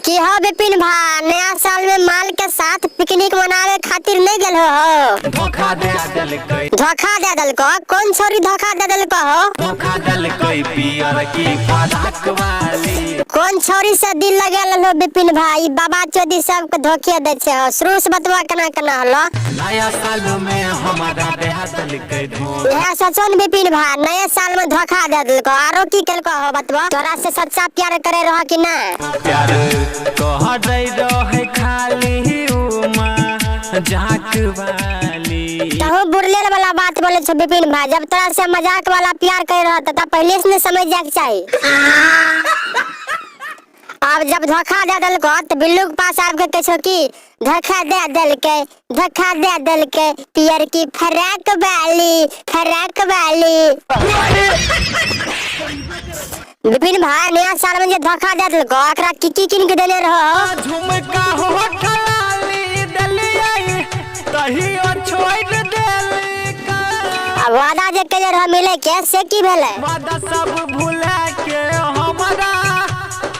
की हो विपिन भाई, नया साल में माल के साथ पिकनिक मनावे खातिर नहीं गेल हो? धोखा दे दलको? कौन छोरी धोखा दे दलको हो? धोखा दलकोई पियर की फराक वाली। कौन छोरी से दिल लगल हो विपिन भाई? बाबा चोदी सबके धोखे दे छे हो। शुरू से बतवा केना केना हलो? नया साल में हमारा देहा दलकोई धोखा। यह सचन विपिन भाई नए साल में धोखा दे दलको। आरो की केलको हो बतवा? तोरा से सच्चा प्यार करे रहो कि ना? प्यार कह दे रहे खाली उमा झाक वाली। तहु बुरलेल वाला बात बोले छो विपिन भाई। जब तोरा से मजाक वाला प्यार करे रहो त पहले से समझ जाके चाहिए। अब जब धोखा दे दलको तो बिल्लू के पास आके कहो कि धोखा दे दलके पियर की फराक वाली। विपिन भाई नया साल में जे धोखा दे दलको एकरा की किन के देने रहो? झुमका हो ठलाली दलिया कहीं और छोड़ देली का। अब वादा जे करे रहो मिले के से की भेले? वादा सब भुला के हमारा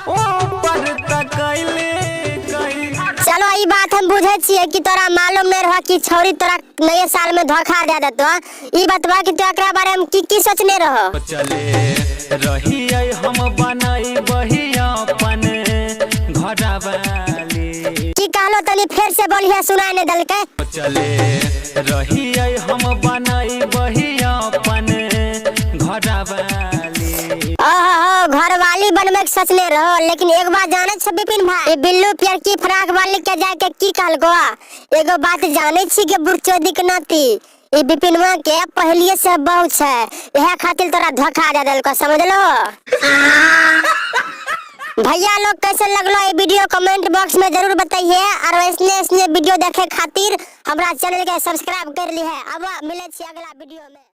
ऊपर तकैले कहीं। चलो ई बात हम बुझे छिए कि तोरा मालूम नहीं रहा कि छोरी तोरा नए साल में धोखा दे देतो। ई बतवा कि तू एकरा बारे में की सोचने रहो? चले रहिए हम बनाई बही अपन घर वाली। की कहलो तनी फिर से बोलिए, सुनाई नहीं दल के। चले रहिए हम बनाई बही अपन घर वाली। ओहो घर वाली बनमे के सोचने रहो। लेकिन एक बात जाने छ विपिन भाई, ये बिल्लू पियर की फराक वाली के जाके की कहलको? एगो बात जाने छी के बुरचोदी के नाती ई विपिनवा के पहलिए से बहुत छे, यह खातिर तोरा धोखा दे देलको, समझ लो। भैया लोग कैसे लगलो ये वीडियो कमेंट बॉक्स में जरूर बताइए। और ऐसने वीडियो देखे खातिर हमरा चैनल के सब्सक्राइब कर ली है। अब मिले छी अगला वीडियो में।